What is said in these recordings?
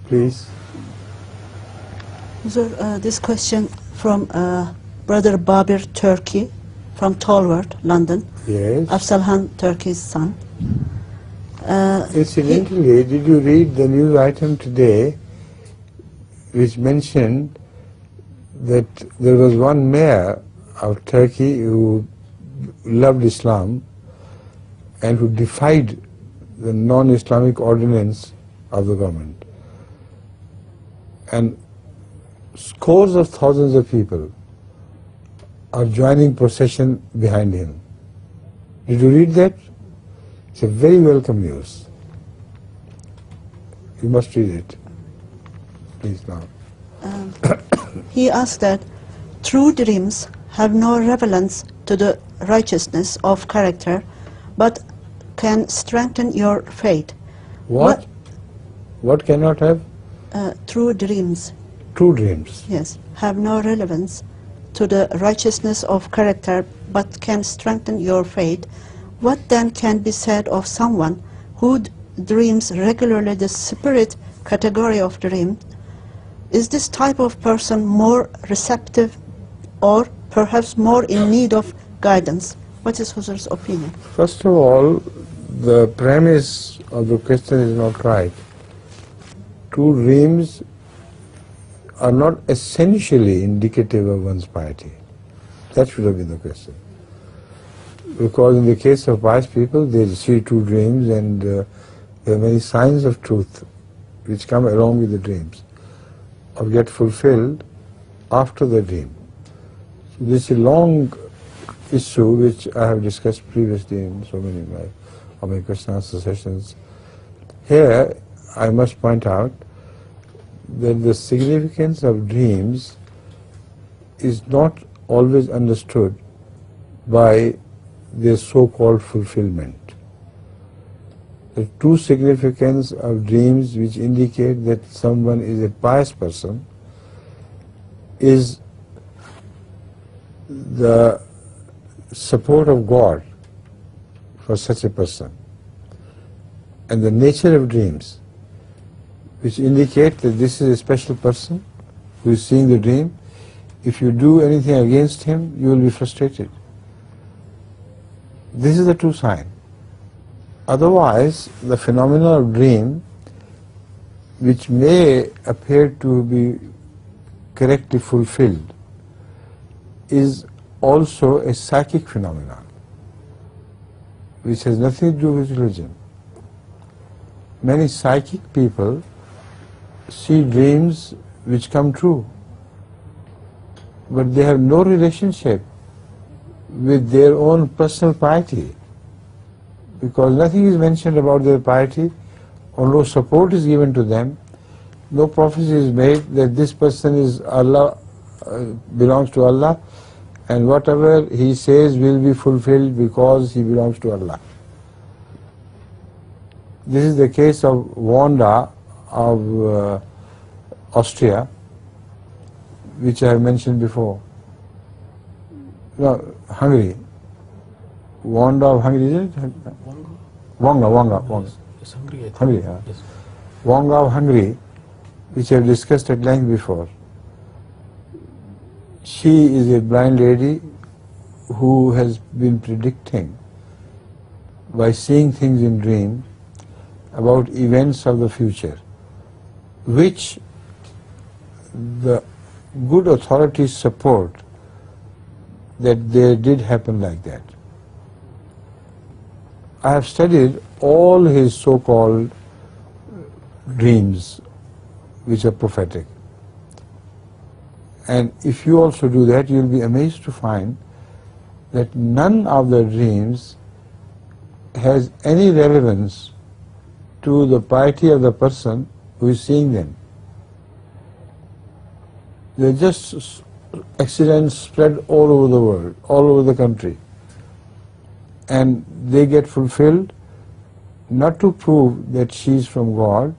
Please. This question from Brother Babir, Turkey, from Tolworth, London. Yes. Afsalhan, Turkey's son. Incidentally, did you read the news item today which mentioned that there was one mayor of Turkey who loved Islam and who defied the non-Islamic ordinance of the government? And scores of thousands of people are joining procession behind him. Did you read that? It's a very welcome news. You must read it. Please now. He asked that true dreams have no relevance to the righteousness of character, but can strengthen your faith. What? What cannot have? True dreams. True dreams. Yes, have no relevance to the righteousness of character, but can strengthen your faith. What then can be said of someone who dreams regularly the spirit category of dream? Is this type of person more receptive or perhaps more in need of guidance? What is Huzur's opinion? First of all, the premise of the question is not right. True dreams are not essentially indicative of one's piety. That should have been the question. Because in the case of pious people, they see true dreams, and there are many signs of truth which come along with the dreams or get fulfilled after the dream. So this is a long issue which I have discussed previously in so many of my question answer sessions. Here I must point out that the significance of dreams is not always understood by their so-called fulfillment. The true significance of dreams which indicate that someone is a pious person is the support of God for such a person, and the nature of dreams which indicate that this is a special person who is seeing the dream. If you do anything against him, you will be frustrated. This is the true sign. Otherwise, the phenomenon of dream, which may appear to be correctly fulfilled, is also a psychic phenomenon which has nothing to do with religion. Many psychic people see dreams which come true, but they have no relationship with their own personal piety, because nothing is mentioned about their piety, or no support is given to them, no prophecy is made that this person is Allah, belongs to Allah, and whatever he says will be fulfilled because he belongs to Allah. This is the case of Wanda of Austria, which I have mentioned before. No, Hungary. Wanda of Hungary, isn't it? Wanga. Yes, Hungary, I think. Hungary, yeah. Yes. Wanga of Hungary, which I have discussed at length before. She is a blind lady who has been predicting by seeing things in dream about events of the future, which the good authorities support that they did happen like that. I have studied all his so-called dreams which are prophetic. And if you also do that, you will be amazed to find that none of the dreams has any relevance to the piety of the person who is seeing them. They are just accidents spread all over the world, all over the country. And they get fulfilled not to prove that she is from God,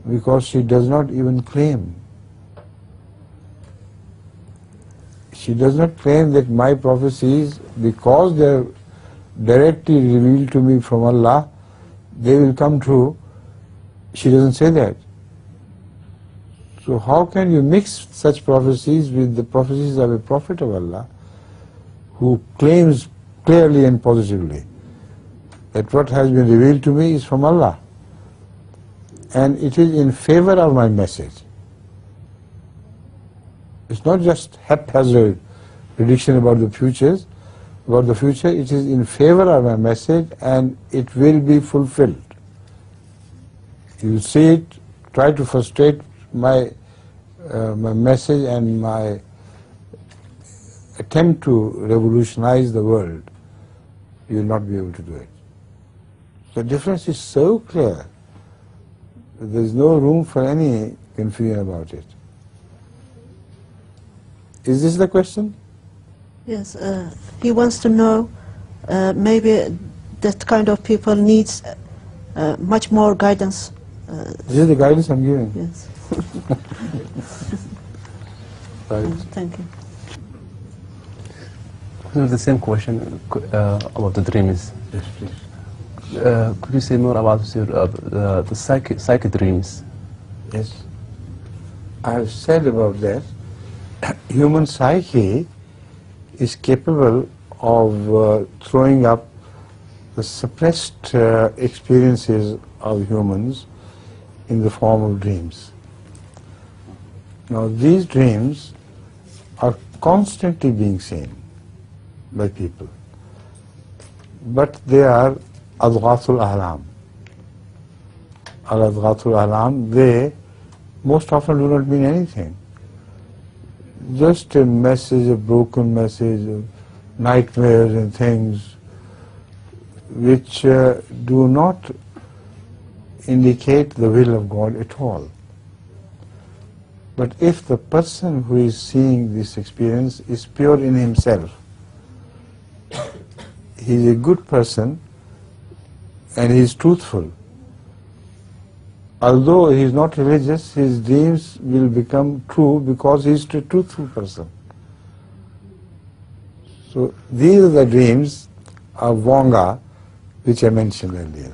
because she does not even claim. She does not claim that my prophecies, because they are directly revealed to me from Allah, they will come true. She doesn't say that. So how can you mix such prophecies with the prophecies of a prophet of Allah who claims clearly and positively that what has been revealed to me is from Allah and it is in favor of my message. It's not just haphazard prediction about the future, it is in favor of my message and it will be fulfilled. You see it, try to frustrate my message and my attempt to revolutionize the world, you will not be able to do it. The difference is so clear that there is no room for any confusion about it. Is this the question? Yes, he wants to know maybe that kind of people needs much more guidance. This is the guidance I'm giving. Yes. Right. Thank you. The same question about the dreams. Yes, please. Could you say more about the psychic dreams? Yes. I have said about that. Human psyche is capable of throwing up the suppressed experiences of humans in the form of dreams. Now these dreams are constantly being seen by people, but they are adghathul ahlam. Al-adghathul ahlam, they most often do not mean anything. Just a message, a broken message, nightmares and things which do not indicate the will of God at all. But if the person who is seeing this experience is pure in himself, he is a good person and he is truthful, although he is not religious, his dreams will become true because he is a truthful person. So these are the dreams of Bhenga which I mentioned earlier.